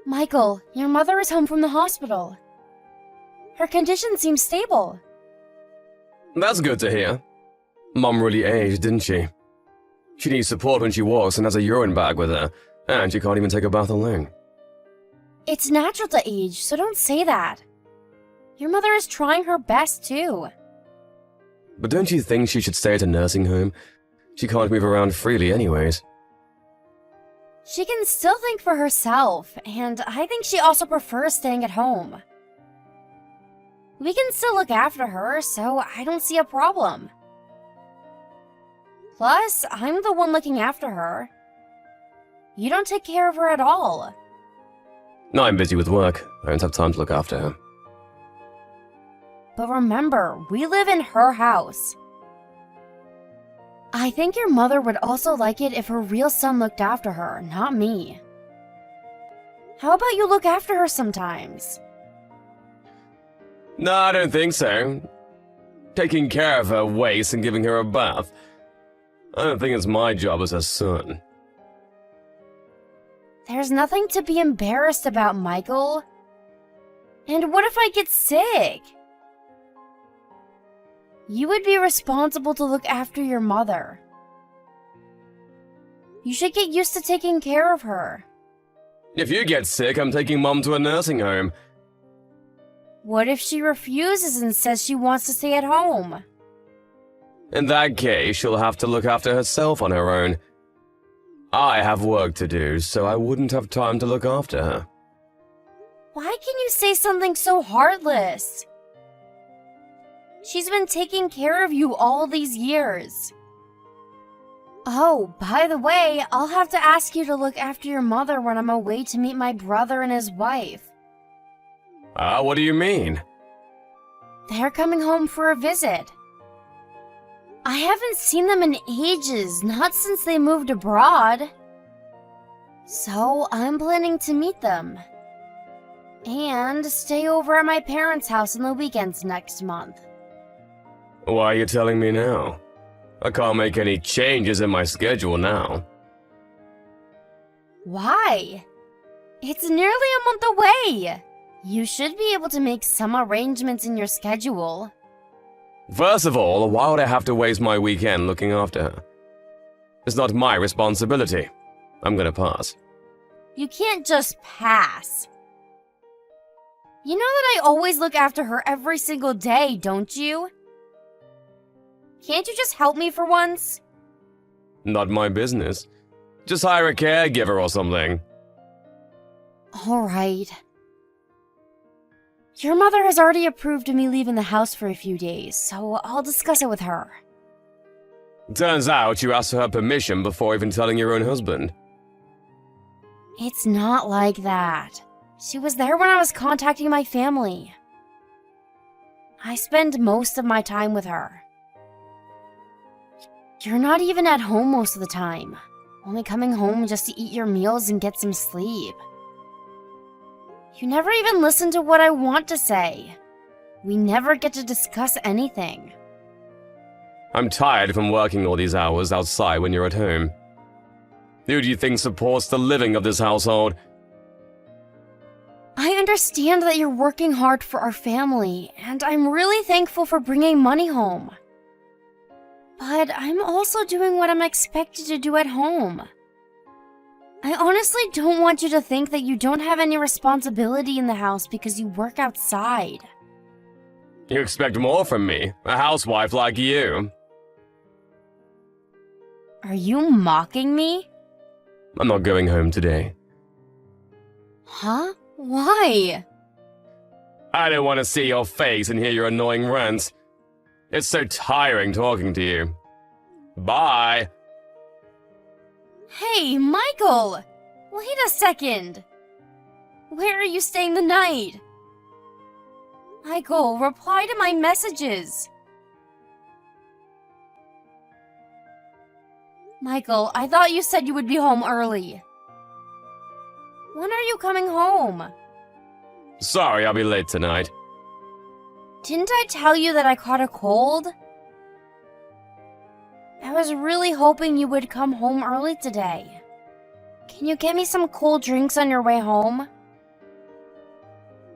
Michael, your mother is home from the hospital. Her condition seems stable. That's good to hear. Mom really aged, didn't she? She needs support when she walks and has a urine bag with her, and she can't even take a bath alone. It's natural to age, so don't say that. Your mother is trying her best, too. But don't you think she should stay at a nursing home? She can't move around freely anyways. She can still think for herself, and I think she also prefers staying at home. We can still look after her, so I don't see a problem. Plus, I'm the one looking after her. You don't take care of her at all. No, I'm busy with work. I don't have time to look after her. But remember, we live in her house. I think your mother would also like it if her real son looked after her, not me. How about you look after her sometimes? No, I don't think so. Taking care of her waste and giving her a bath. I don't think it's my job as her son. There's nothing to be embarrassed about, Michael. And what if I get sick? You would be responsible to look after your mother. You should get used to taking care of her. If you get sick, I'm taking Mom to a nursing home. What if she refuses and says she wants to stay at home? In that case, she'll have to look after herself on her own. I have work to do, so I wouldn't have time to look after her. Why can you say something so heartless? She's been taking care of you all these years. Oh, by the way, I'll have to ask you to look after your mother when I'm away to meet my brother and his wife. What do you mean? They're coming home for a visit. I haven't seen them in ages, not since they moved abroad. So I'm planning to meet them. And stay over at my parents' house on the weekends next month. Why are you telling me now? I can't make any changes in my schedule now. Why? It's nearly a month away. You should be able to make some arrangements in your schedule. First of all, why would I have to waste my weekend looking after her? It's not my responsibility. I'm gonna pass. You can't just pass. You know that I always look after her every single day, don't you? Can't you just help me for once? Not my business. Just hire a caregiver or something. Alright. Your mother has already approved of me leaving the house for a few days, so I'll discuss it with her. Turns out you asked for her permission before even telling your own husband. It's not like that. She was there when I was contacting my family. I spend most of my time with her. You're not even at home most of the time, only coming home just to eat your meals and get some sleep. You never even listen to what I want to say. We never get to discuss anything. I'm tired from working all these hours outside when you're at home. Who do you think supports the living of this household? I understand that you're working hard for our family, and I'm really thankful for bringing money home. But I'm also doing what I'm expected to do at home. I honestly don't want you to think that you don't have any responsibility in the house because you work outside. You expect more from me, a housewife like you. Are you mocking me? I'm not going home today. Huh? Why? I don't want to see your face and hear your annoying rants. It's so tiring talking to you. Bye. Hey, Michael! Wait a second! Where are you staying the night? Michael, reply to my messages! Michael, I thought you said you would be home early. When are you coming home? Sorry, I'll be late tonight. Didn't I tell you that I caught a cold? I was really hoping you would come home early today. Can you get me some cold drinks on your way home?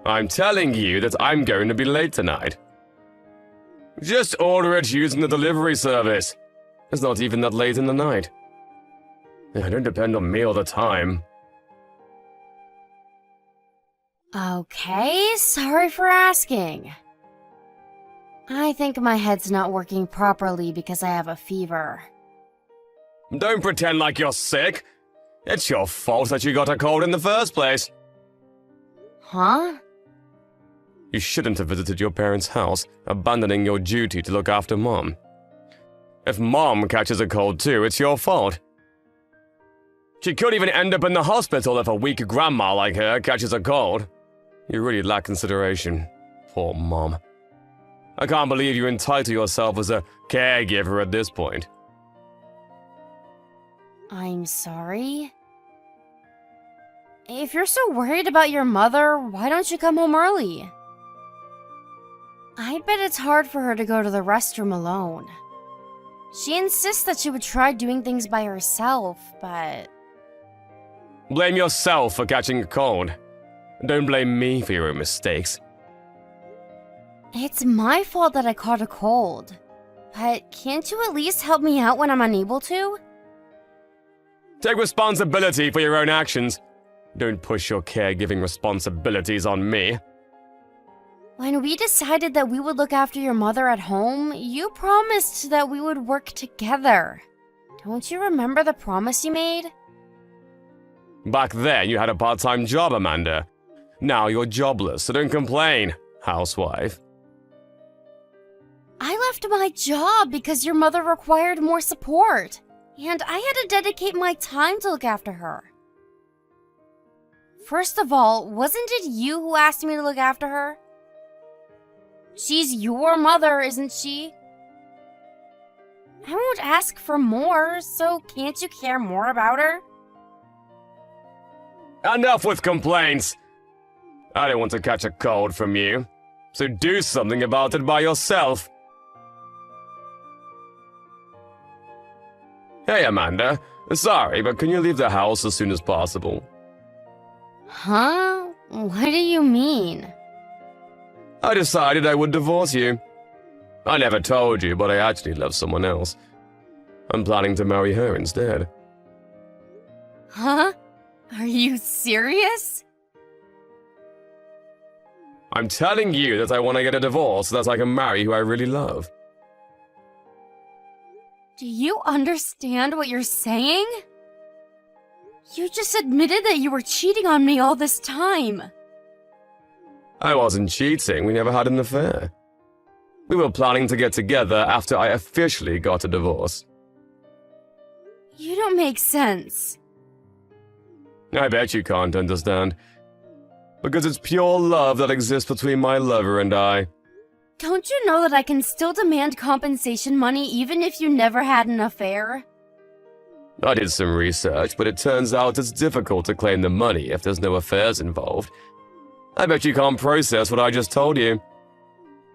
I'm telling you that I'm going to be late tonight. Just order it using the delivery service. It's not even that late in the night. Don't depend on me all the time. Okay, sorry for asking. I think my head's not working properly because I have a fever. Don't pretend like you're sick. It's your fault that you got a cold in the first place. Huh? You shouldn't have visited your parents' house, abandoning your duty to look after Mom. If Mom catches a cold too, it's your fault. She could even end up in the hospital if a weak grandma like her catches a cold. You really lack consideration. Poor Mom. I can't believe you entitle yourself as a caregiver at this point. I'm sorry. If you're so worried about your mother, why don't you come home early? I bet it's hard for her to go to the restroom alone. She insists that she would try doing things by herself, but... Blame yourself for catching a cold. Don't blame me for your mistakes. It's my fault that I caught a cold. But can't you at least help me out when I'm unable to? Take responsibility for your own actions. Don't push your caregiving responsibilities on me. When we decided that we would look after your mother at home, you promised that we would work together. Don't you remember the promise you made? Back then, you had a part-time job, Amanda. Now you're jobless, so don't complain, housewife. I left my job because your mother required more support, and I had to dedicate my time to look after her. First of all, wasn't it you who asked me to look after her? She's your mother, isn't she? I won't ask for more, so can't you care more about her? Enough with complaints! I don't want to catch a cold from you, so do something about it by yourself. Hey, Amanda. Sorry, but can you leave the house as soon as possible? Huh? What do you mean? I decided I would divorce you. I never told you, but I actually love someone else. I'm planning to marry her instead. Huh? Are you serious? I'm telling you that I want to get a divorce so that I can marry who I really love. Do you understand what you're saying? You just admitted that you were cheating on me all this time. I wasn't cheating, we never had an affair. We were planning to get together after I officially got a divorce. You don't make sense. I bet you can't understand. Because it's pure love that exists between my lover and I. Don't you know that I can still demand compensation money even if you never had an affair? I did some research, but it turns out it's difficult to claim the money if there's no affairs involved. I bet you can't process what I just told you.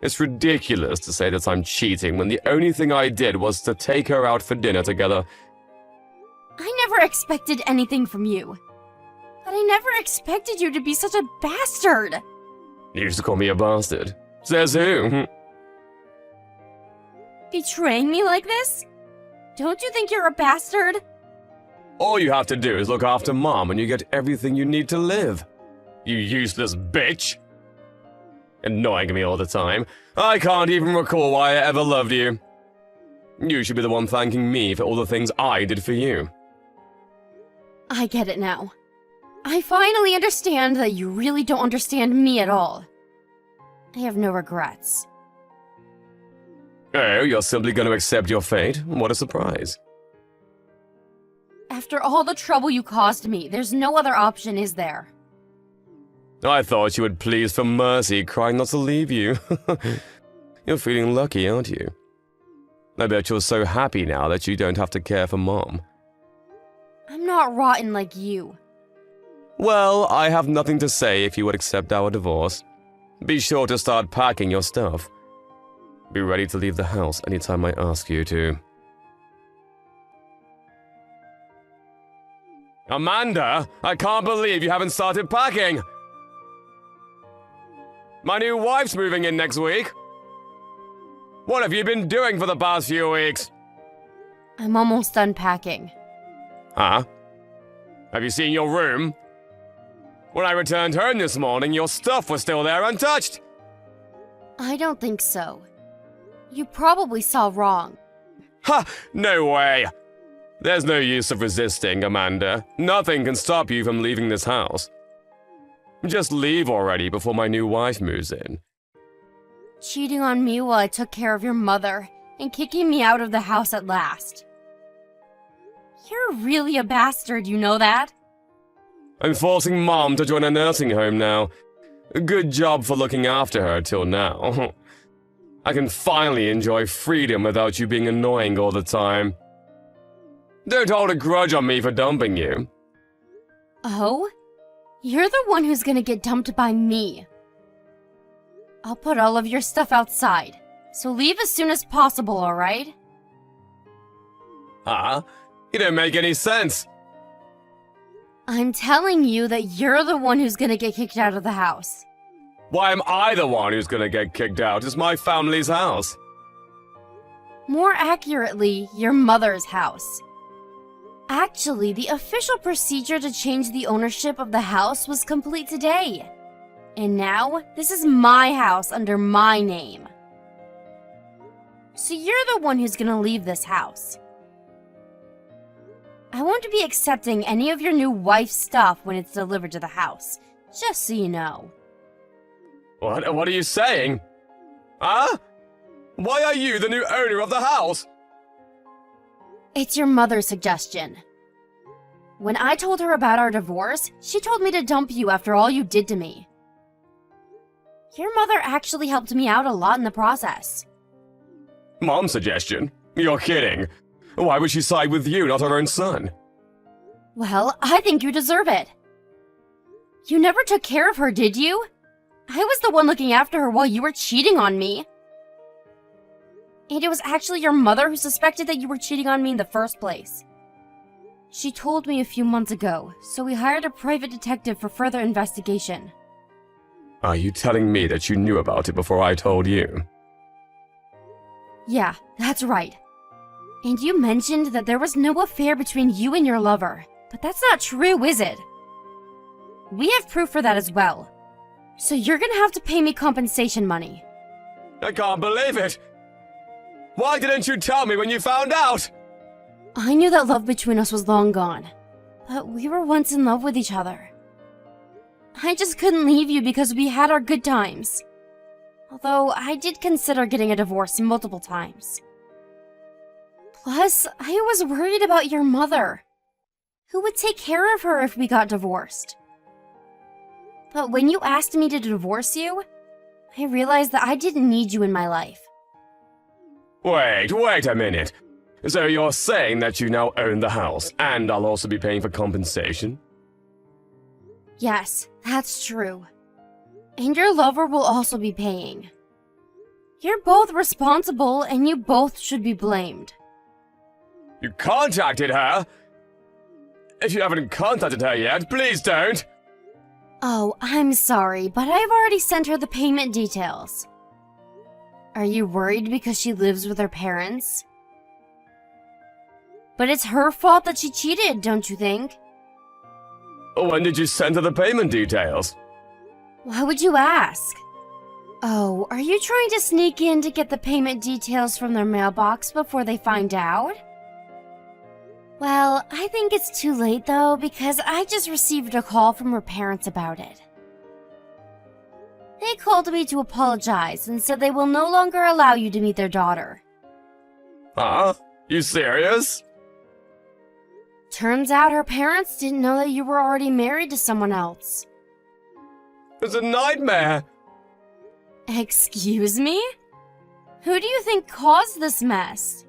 It's ridiculous to say that I'm cheating when the only thing I did was to take her out for dinner together. I never expected anything from you. But I never expected you to be such a bastard. You used to call me a bastard. Says who? Betraying me like this? Don't you think you're a bastard? All you have to do is look after Mom and you get everything you need to live. You useless bitch. Annoying me all the time. I can't even recall why I ever loved you. You should be the one thanking me for all the things I did for you. I get it now. I finally understand that you really don't understand me at all. I have no regrets. Oh, you're simply going to accept your fate? What a surprise. After all the trouble you caused me, there's no other option, is there? I thought you would please for mercy, crying not to leave you. You're feeling lucky, aren't you? I bet you're so happy now that you don't have to care for Mom. I'm not rotten like you. Well, I have nothing to say if you would accept our divorce. Be sure to start packing your stuff. Be ready to leave the house anytime I ask you to. Amanda, I can't believe you haven't started packing! My new wife's moving in next week. What have you been doing for the past few weeks? I'm almost done packing. Huh? Have you seen your room? When I returned home this morning, your stuff was still there untouched. I don't think so. You probably saw wrong. Ha! No way! There's no use of resisting, Amanda. Nothing can stop you from leaving this house. Just leave already before my new wife moves in. Cheating on me while I took care of your mother and kicking me out of the house at last. You're really a bastard, you know that? I'm forcing Mom to join a nursing home now. Good job for looking after her till now. I can finally enjoy freedom without you being annoying all the time. Don't hold a grudge on me for dumping you. Oh? You're the one who's gonna get dumped by me. I'll put all of your stuff outside, so leave as soon as possible, alright? Huh? You don't make any sense. I'm telling you that you're the one who's gonna get kicked out of the house. Why am I the one who's gonna get kicked out? It's my family's house. More accurately, your mother's house. Actually, the official procedure to change the ownership of the house was complete today. And now, this is my house under my name. So you're the one who's gonna leave this house. I won't be accepting any of your new wife's stuff when it's delivered to the house, just so you know. What are you saying? Huh? Why are you the new owner of the house? It's your mother's suggestion. When I told her about our divorce, she told me to dump you after all you did to me. Your mother actually helped me out a lot in the process. Mom's suggestion? You're kidding. Why would she side with you, not her own son? Well, I think you deserve it. You never took care of her, did you? I was the one looking after her while you were cheating on me. And it was actually your mother who suspected that you were cheating on me in the first place. She told me a few months ago, so we hired a private detective for further investigation. Are you telling me that you knew about it before I told you? Yeah, that's right. And you mentioned that there was no affair between you and your lover, but that's not true, is it? We have proof for that as well. So you're gonna have to pay me compensation money. I can't believe it! Why didn't you tell me when you found out? I knew that love between us was long gone, but we were once in love with each other. I just couldn't leave you because we had our good times. Although I did consider getting a divorce multiple times. Plus, I was worried about your mother. Who would take care of her if we got divorced? But when you asked me to divorce you, I realized that I didn't need you in my life. Wait a minute. So you're saying that you now own the house, and I'll also be paying for compensation? Yes, that's true. And your lover will also be paying. You're both responsible, and you both should be blamed. You contacted her? If you haven't contacted her yet, please don't! Oh, I'm sorry, but I've already sent her the payment details. Are you worried because she lives with her parents? But it's her fault that she cheated, don't you think? When did you send her the payment details? Why would you ask? Oh, are you trying to sneak in to get the payment details from their mailbox before they find out? Well, I think it's too late though, because I just received a call from her parents about it. They called me to apologize and said they will no longer allow you to meet their daughter. Huh? You serious? Turns out her parents didn't know that you were already married to someone else. It's a nightmare! Excuse me? Who do you think caused this mess?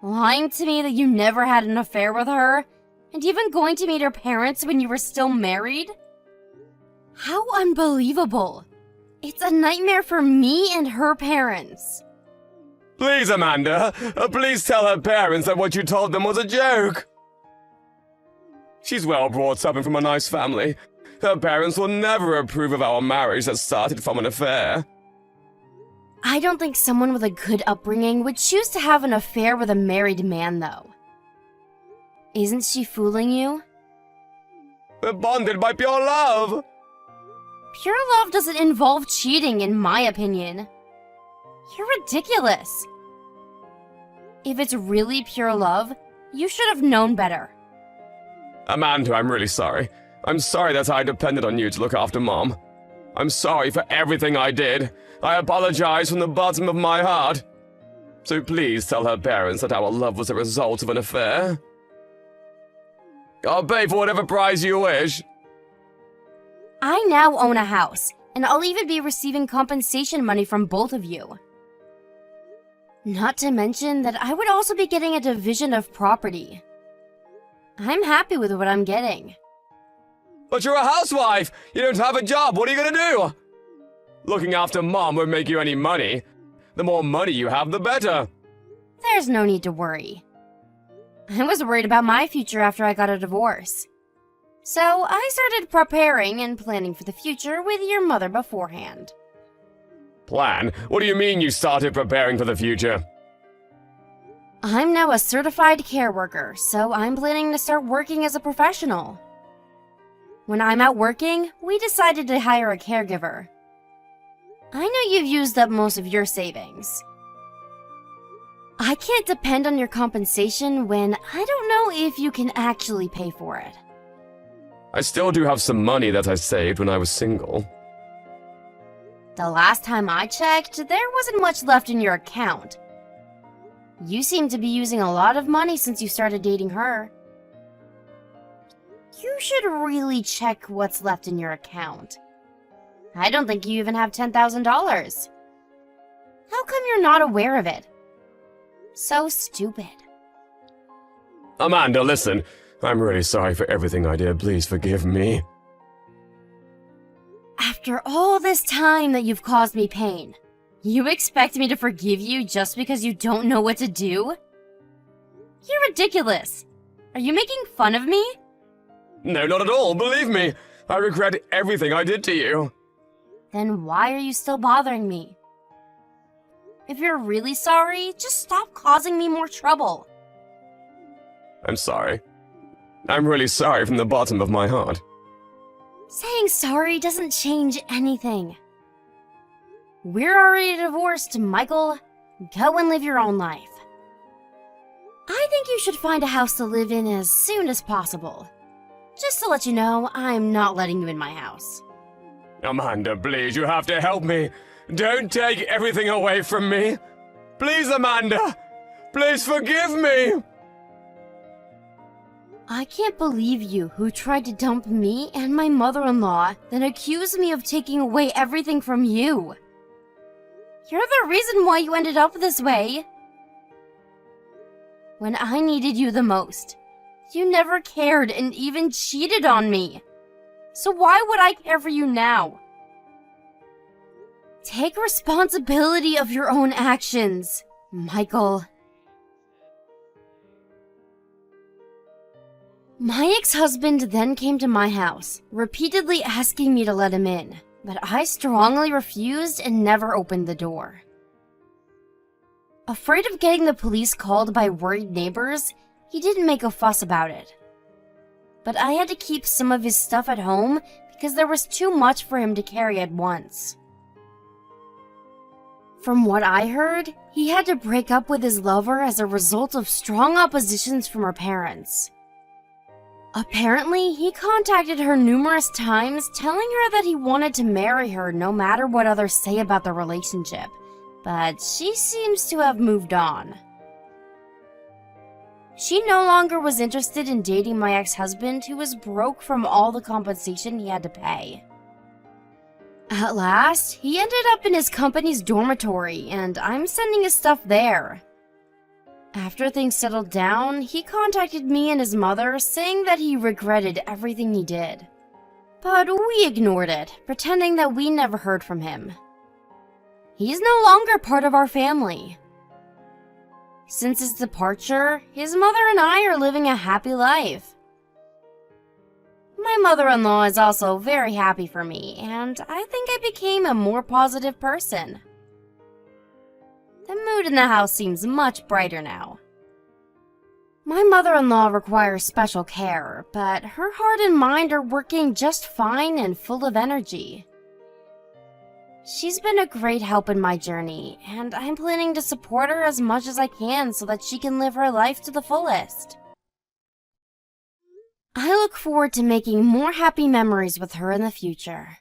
Lying to me that you never had an affair with her, and even going to meet her parents when you were still married? How unbelievable! It's a nightmare for me and her parents. Please, Amanda, please tell her parents that what you told them was a joke. She's well brought up and from a nice family. Her parents will never approve of our marriage that started from an affair. I don't think someone with a good upbringing would choose to have an affair with a married man, though. Isn't she fooling you? We're bonded by pure love. Pure love doesn't involve cheating, in my opinion. You're ridiculous. If it's really pure love, you should have known better. Amanda, I'm really sorry. I'm sorry that I depended on you to look after Mom. I'm sorry for everything I did. I apologize from the bottom of my heart. So please tell her parents that our love was a result of an affair. I'll pay for whatever price you wish. I now own a house, and I'll even be receiving compensation money from both of you. Not to mention that I would also be getting a division of property. I'm happy with what I'm getting. But you're a housewife! You don't have a job, what are you gonna do? Looking after Mom won't make you any money. The more money you have, the better. There's no need to worry. I was worried about my future after I got a divorce. So I started preparing and planning for the future with your mother beforehand. Plan? What do you mean you started preparing for the future? I'm now a certified care worker, so I'm planning to start working as a professional. When I'm out working, we decided to hire a caregiver. I know you've used up most of your savings. I can't depend on your compensation when I don't know if you can actually pay for it. I still do have some money that I saved when I was single. The last time I checked, there wasn't much left in your account. You seem to be using a lot of money since you started dating her. You should really check what's left in your account. I don't think you even have $10,000. How come you're not aware of it? So stupid. Amanda, listen. I'm really sorry for everything I did. Please forgive me. After all this time that you've caused me pain, you expect me to forgive you just because you don't know what to do? You're ridiculous. Are you making fun of me? No, not at all. Believe me. I regret everything I did to you. Then why are you still bothering me? If you're really sorry, just stop causing me more trouble. I'm sorry. I'm really sorry from the bottom of my heart. Saying sorry doesn't change anything. We're already divorced, Michael. Go and live your own life. I think you should find a house to live in as soon as possible. Just to let you know, I'm not letting you in my house. Amanda, please, you have to help me. Don't take everything away from me. Please, Amanda. Please forgive me. I can't believe you who tried to dump me and my mother-in-law, then accused me of taking away everything from you. You're the reason why you ended up this way. When I needed you the most, you never cared and even cheated on me. So why would I care for you now? Take responsibility of your own actions, Michael. My ex-husband then came to my house, repeatedly asking me to let him in, but I strongly refused and never opened the door. Afraid of getting the police called by worried neighbors, he didn't make a fuss about it. But I had to keep some of his stuff at home because there was too much for him to carry at once. From what I heard, he had to break up with his lover as a result of strong oppositions from her parents. Apparently, he contacted her numerous times telling her that he wanted to marry her no matter what others say about the relationship, but she seems to have moved on. She no longer was interested in dating my ex-husband, who was broke from all the compensation he had to pay. At last, he ended up in his company's dormitory, and I'm sending his stuff there. After things settled down, he contacted me and his mother, saying that he regretted everything he did. But we ignored it, pretending that we never heard from him. He's no longer part of our family. Since his departure, his mother and I are living a happy life. My mother-in-law is also very happy for me, and I think I became a more positive person. The mood in the house seems much brighter now. My mother-in-law requires special care, but her heart and mind are working just fine and full of energy. She's been a great help in my journey, and I'm planning to support her as much as I can so that she can live her life to the fullest. I look forward to making more happy memories with her in the future.